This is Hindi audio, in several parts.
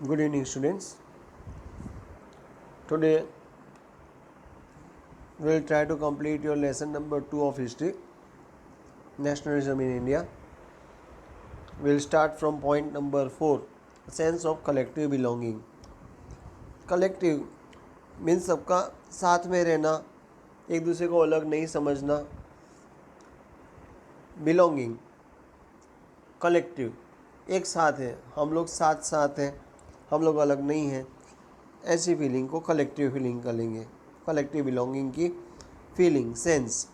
Good evening, students. Today we will try to complete your lesson number 2 of history, nationalism in India. We will start from point number 4, sense of collective belonging. Collective means सबका साथ में रहना, एक दूसरे को अलग नहीं समझना. बिलोंगिंग कलेक्टिव, एक साथ है, हम लोग साथ साथ हैं, हम लोग अलग नहीं हैं, ऐसी फीलिंग को कलेक्टिव फीलिंग करेंगे. कलेक्टिव बिलोंगिंग की feeling sense.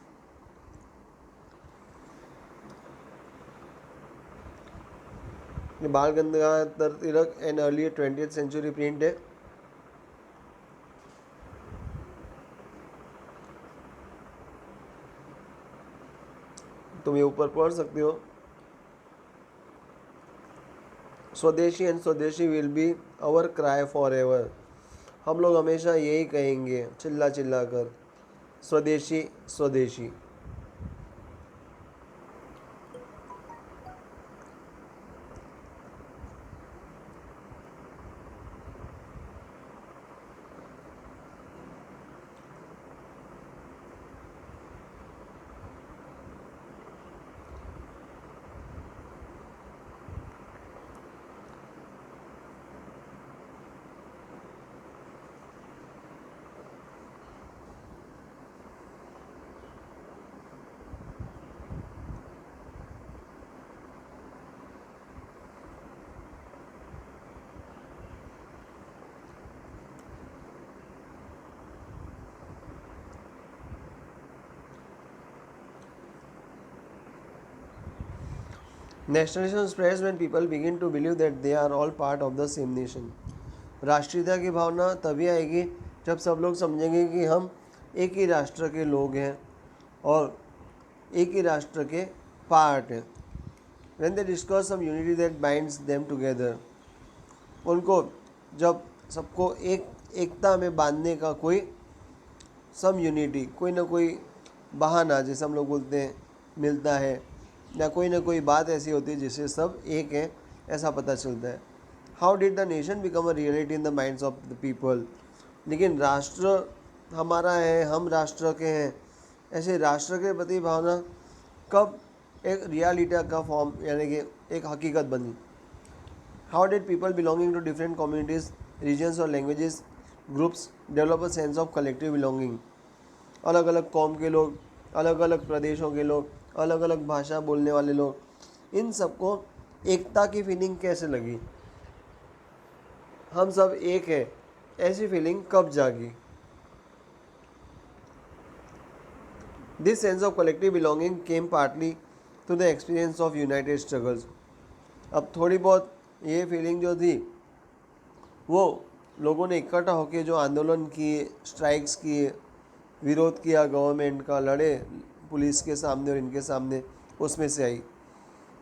Bal Gangadhar Tilak and early 20th century print है. तुम ये ऊपर पढ़ सकते हो. Swadeshi and swadeshi will be our cry for ever. हम लोग हमेशा यही कहेंगे चिल्ला चिल्ला कर, स्वदेशी स्वदेशी. Nationalism spreads when people begin to believe that they are all part of the same nation. राष्ट्रीयता की भावना तभी आएगी जब सब लोग समझेंगे कि हम एक ही राष्ट्र के लोग हैं और एक ही राष्ट्र के पार्ट हैं. When they discover some unity that binds them together, उनको जब सबको एकता में बांधने का कोई सम यूनिटी, कोई ना कोई बहाना जैसे हम लोग बोलते हैं मिलता है, या कोई ना कोई बात ऐसी होती है जिससे सब एक है, ऐसा पता चलता है. How did the nation become a reality in the minds of the people. लेकिन राष्ट्र हमारा है, हम राष्ट्र के हैं, ऐसे राष्ट्र के प्रति भावना कब एक रियलिटी का फॉर्म यानी कि एक हकीकत बनी. How did people belonging to different communities, regions और languages groups develop a sense of collective belonging. अलग अलग कौम के लोग, अलग अलग प्रदेशों के लोग, अलग अलग भाषा बोलने वाले लोग, इन सबको एकता की फीलिंग कैसे लगी, हम सब एक है, ऐसी फीलिंग कब जागी. This sense of collective belonging came partly to the experience of united struggles. अब थोड़ी बहुत ये फीलिंग जो थी वो लोगों ने इकट्ठा होकर जो आंदोलन किए, स्ट्राइक्स किए, विरोध किया गवर्नमेंट का, लड़े पुलिस के सामने और इनके सामने, उसमें से आई.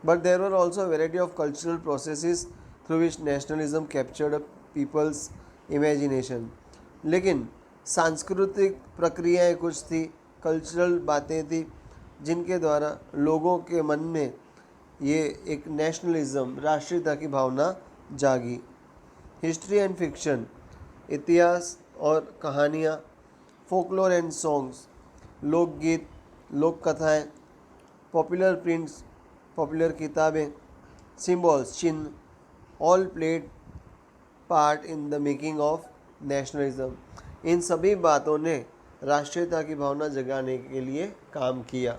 But there were also variety of cultural processes through which nationalism captured people's imagination. लेकिन सांस्कृतिक प्रक्रियाएं कुछ थी, कल्चरल बातें थी जिनके द्वारा लोगों के मन में ये एक नेशनलिज्म, राष्ट्रीयता की भावना जागी. हिस्ट्री एंड फिक्शन, इतिहास और कहानियाँ, फोकलोर एंड सॉन्ग्स, लोकगीत, लोक कथाएँ, पॉपुलर प्रिंट्स, पॉपुलर किताबें, सिम्बॉल्स, चिन्ह, all played part in the making of nationalism. इन सभी बातों ने राष्ट्रीयता की भावना जगाने के लिए काम किया.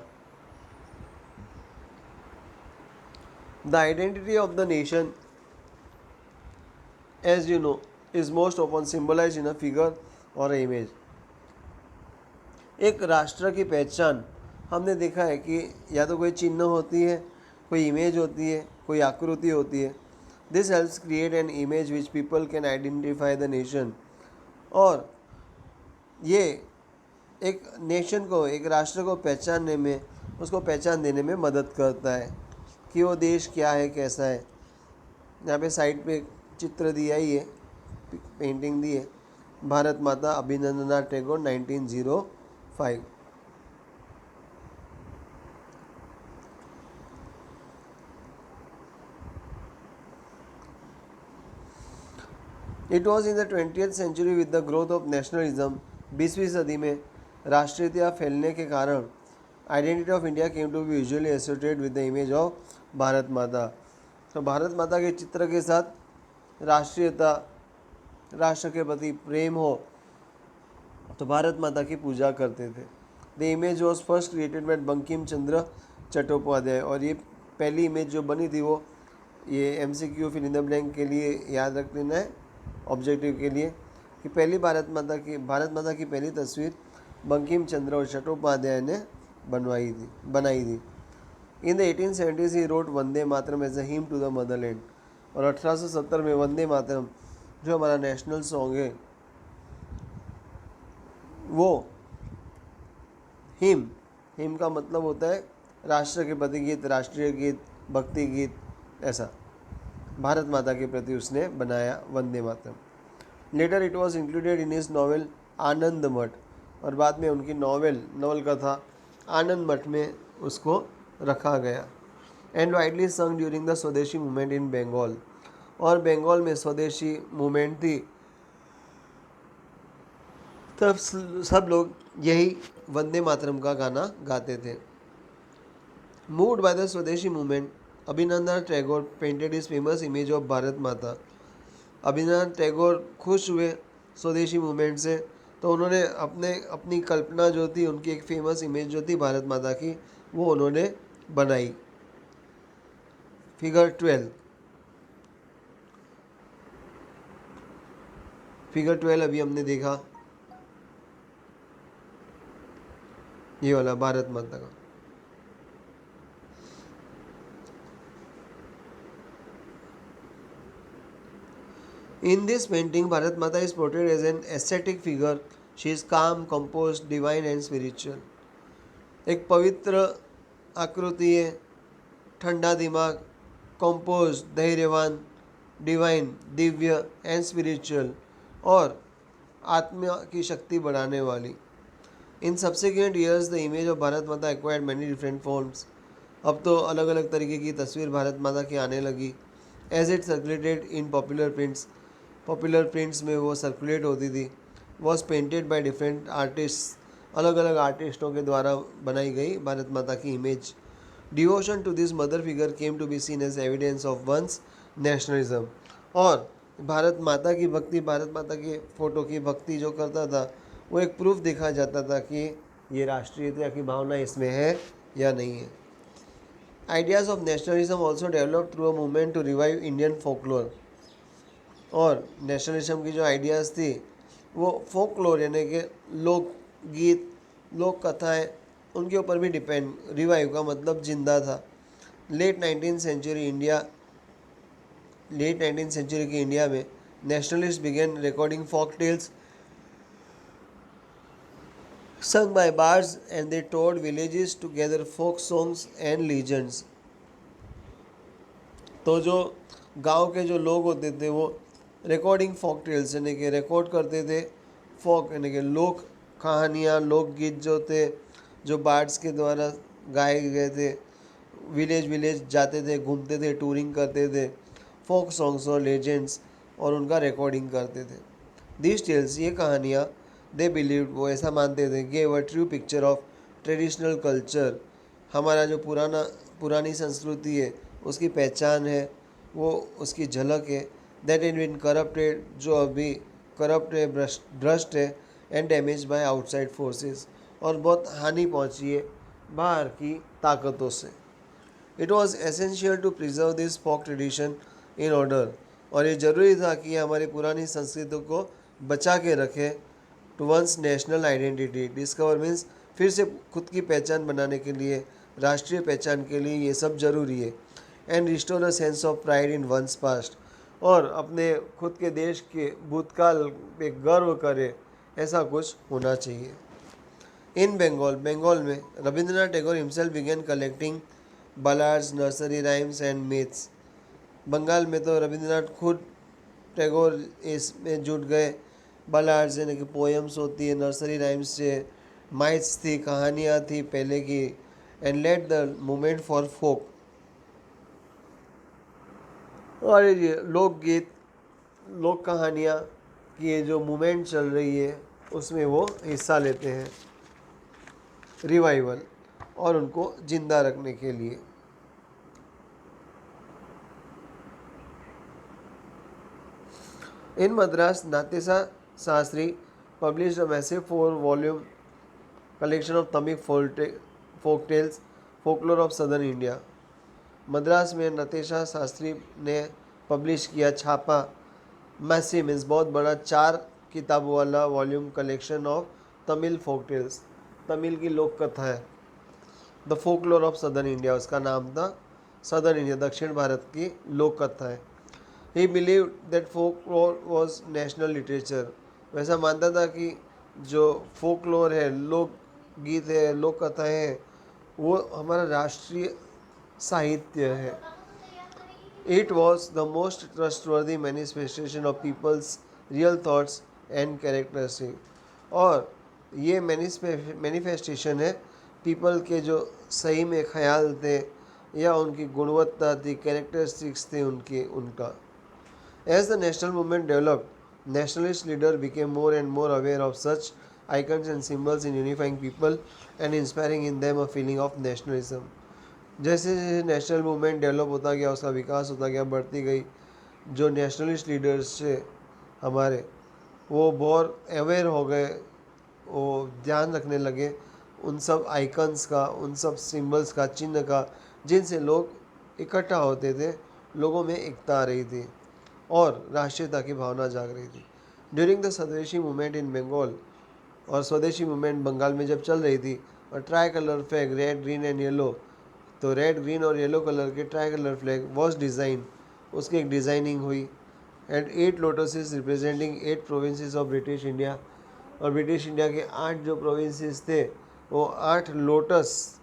The identity of the nation, as you know, is most often symbolized in a figure or a image. एक राष्ट्र की पहचान हमने देखा है कि या तो कोई चिन्ह होती है, कोई इमेज होती है, कोई आकृति होती है. This helps create an image which people can identify the nation. और ये एक नेशन को, एक राष्ट्र को पहचानने में, उसको पहचान देने में मदद करता है कि वो देश क्या है, कैसा है. यहाँ पे साइड पे चित्र दिया ही है, पेंटिंग दी है, भारत माता अभिनंदना Tagore 1905. It was in the 20th century with the growth of nationalism. 20वीं सदी में राष्ट्रीयता फैलने के कारण identity of India came to be usually associated with the image of Bharat Mata. तो भारत माता के चित्र के साथ राष्ट्रीयता, राष्ट्र के प्रति प्रेम हो तो भारत माता की पूजा करते थे। The image was first created by Bankim Chandra Chattopadhyay, और ये पहली इमेज जो बनी थी वो ये MCQ fill in the blank के लिए याद रख लेना है, ऑब्जेक्टिव के लिए, कि पहली भारत माता की पहली तस्वीर बंकिम चंद्र और चट्टोपाध्याय ने बनाई थी। In the 1870s he wrote Vande Mataram as a hymn to the motherland, और 1870 में वंदे मातरम जो हमारा नेशनल सॉन्ग है वो हिम का मतलब होता है राष्ट्र के प्रति गीत, राष्ट्रीय गीत, भक्ति गीत, ऐसा भारत माता के प्रति उसने बनाया Vande Mataram. Later it was included in his novel Anand Math, और बाद में उनकी नॉवल कथा आनंद मठ में उसको रखा गया। एंड वाइडली संग ड्यूरिंग द स्वदेशी मूवमेंट इन बंगाल, और बंगाल में स्वदेशी मूवमेंट थी तब सब लोग यही वंदे मातरम का गाना गाते थे। मूव्ड बाय द स्वदेशी मूवमेंट, अभिनंदन Tagore painted his famous image of Bharat माता। अभिनंदन टैगोर खुश हुए स्वदेशी मूवमेंट से, तो उन्होंने अपनी कल्पना जो थी, उनकी एक फेमस इमेज जो थी भारत माता की, वो उन्होंने बनाई। फिगर 12 अभी हमने देखा, ये वाला भारत माता का। In this painting, Bharat Mata is portrayed as an ascetic figure. She is calm, composed, divine and spiritual. एक पवित्र आकृति है, ठंडा दिमाग, कंपोज, धैर्यवान, डिवाइन, दिव्य एंड स्पिरिचुअल, और आत्मा की शक्ति बढ़ाने वाली। In subsequent years the image of Bharat माता एक्वायर्ड मैनी डिफरेंट फॉर्म्स। अब तो अलग अलग तरीके की तस्वीर भारत माता की आने लगी। As it circulated in popular prints में वो सर्कुलेट होती थी। Was painted by different artist, अलग अलग आर्टिस्टों के द्वारा बनाई गई भारत माता की image. Devotion to this mother figure came to be seen as evidence of one's nationalism, और भारत माता की भक्ति, भारत माता के फ़ोटो की भक्ति जो करता था, वो एक प्रूफ देखा जाता था कि ये राष्ट्रीयता की भावना इसमें है या नहीं है। Ideas of nationalism also develop through a movement to revive Indian folklore, और नेशनलिज्म की जो आइडियाज़ थी वो फोकलोर यानी कि लोकगीत, लोक कथाएँ, उनके ऊपर भी डिपेंड, रिवाइव का मतलब जिंदा था। लेट 19th सेंचुरी की इंडिया में nationalist began recording folk tales sung by bards, and they toured villages to gather folk songs and legends। तो जो गांव के जो लोग होते थे वो रिकॉर्डिंग फोक टेल्स यानी कि रिकॉर्ड करते थे, फोक यानी कि लोक कहानियाँ, लोकगीत जो थे, जो बार्ड्स के द्वारा गाए गए थे, विलेज जाते थे, घूमते थे, टूरिंग करते थे, फोक सॉन्ग्स और लेजेंड्स, और उनका रिकॉर्डिंग करते थे। दिस टेल्स, ये कहानियाँ, दे बिलीव, वो ऐसा मानते थे, gave a true picture of traditional culture, हमारा जो पुरानी संस्कृति है उसकी पहचान है, वो उसकी झलक है। दैट इन बिन करप्टेड, जो अभी करप्ट है, भ्रष्ट है, and damage by outside forces, और बहुत हानि पहुंची है बाहर की ताकतों से। It was essential to preserve this folk tradition in order, और ये ज़रूरी था कि हमारी पुरानी संस्कृति को बचा के रखे। To one's national identity discover means फिर से खुद की पहचान बनाने के लिए, राष्ट्रीय पहचान के लिए ये सब ज़रूरी है। And restore a sense of pride in one's past, और अपने खुद के देश के भूतकाल पे गर्व करे, ऐसा कुछ होना चाहिए। इन बंगाल में Rabindranath Tagore himself began collecting ballads, nursery rhymes and myths. Bengal में तो रविंद्रनाथ खुद टैगोर इसमें जुट गए। बालार्ड्स यानी कि पोएम्स होती है, नर्सरी राइम्स से, माइथ्स थी, कहानियाँ थी पहले की, and led the movement for folk, और ये लोकगीत, लोक कहानियाँ की ये जो मूवमेंट चल रही है उसमें वो हिस्सा लेते हैं रिवाइवल और उनको जिंदा रखने के लिए। In Madras, Natesa Sastry published a massive 4-volume collection of Tamil folk tales, folklore of southern India. Madras में नतेशा शास्त्री ने पब्लिश किया, छापा, मैसिव मीन्स बहुत बड़ा, 4 किताबों वाला volume collection of Tamil folk tales, Tamil की लोक कथा है। The folklore of southern India उसका नाम था, सदर्न इंडिया दक्षिण भारत की लोक कथा है। ही believe that folklore was national literature, वैसा मानता था कि जो फोकलोर है, लोक गीत है, लोक कथाएँ हैं, वो हमारा राष्ट्रीय साहित्य है। It was the most trustworthy manifestation of people's real thoughts and characteristic, और ये मैनिफेस्टेशन है पीपल के जो सही में ख्याल थे या उनकी गुणवत्ता थी, कैरेक्टरिस्टिक्स थे उनका। As the national movement developed, nationalist leaders became more and more aware of such icons and symbols in unifying people and inspiring in them a feeling of nationalism. जैसे जैसे नेशनल मूवमेंट डेवलप होता गया, उसका विकास होता गया, बढ़ती गई, जो नेशनलिस्ट लीडर्स थे हमारे, वो बहुत अवेयर हो गए, वो ध्यान रखने लगे उन सब आइकन्स का, उन सब सिंबल्स का, चिन्ह का, जिनसे लोग इकट्ठा होते थे, लोगों में एकता आ रही थी और राष्ट्रीयता की भावना जाग रही थी। ड्यूरिंग द स्वदेशी मूवमेंट इन बंगाल, और स्वदेशी मूवमेंट बंगाल में जब चल रही थी, और try colour flag red green and yellow, तो रेड ग्रीन और येलो कलर के try colour flag was design, उसकी एक डिज़ाइनिंग हुई। And 8 lotuses representing 8 provinces of British India, और ब्रिटिश इंडिया के 8 जो प्रोविंसेस थे वो 8 लोटस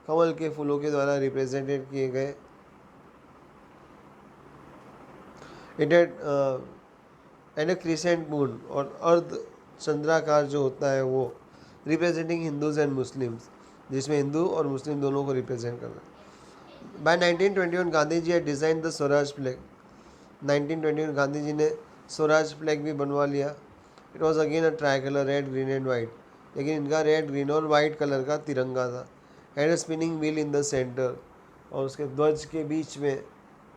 कमल के फूलों के द्वारा रिप्रेजेंटेड किए गए। It and A crescent moon, और अर्ध चंद्राकार जो होता है वो रिप्रेजेंटिंग हिंदूज एंड मुस्लिम्स, जिसमें हिंदू और मुस्लिम दोनों को रिप्रेजेंट करना है। By 1921 Gandhi ji had design the Swaraj flag, 1921 Gandhi ji ने स्वराज फ्लैग भी बनवा लिया। It was again a tricolour red green and white, लेकिन इनका रेड ग्रीन और वाइट कलर का तिरंगा था। Had a spinning wheel in the centre, और उसके ध्वज के बीच में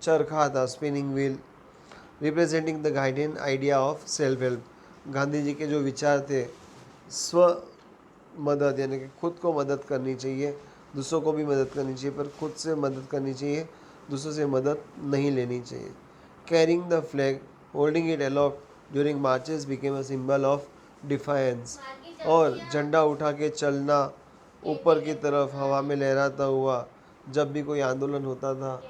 चरखा था, spinning wheel, representing the Gandhian idea of self help. Gandhi ji के जो विचार थे, स्व मदद, यानी कि खुद को मदद करनी चाहिए, दूसरों को भी मदद करनी चाहिए, पर खुद से मदद करनी चाहिए, दूसरों से मदद नहीं लेनी चाहिए। Carrying the flag, holding it aloft during marches became a symbol of defiance, और झंडा उठा के चलना ऊपर की तरफ हवा में लहराता हुआ जब भी कोई आंदोलन होता था,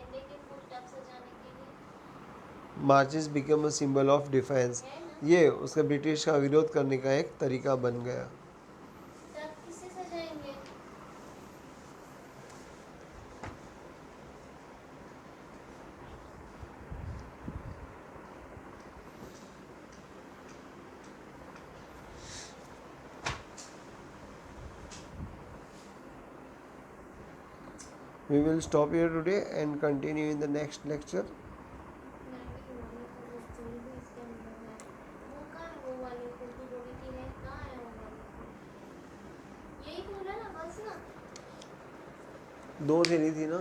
marches become a symbol of defence, ये उसके ब्रिटिश का विरोध करने का एक तरीका बन गया। We will stop here today and continue in the next lecture. दो थी नहीं थी ना।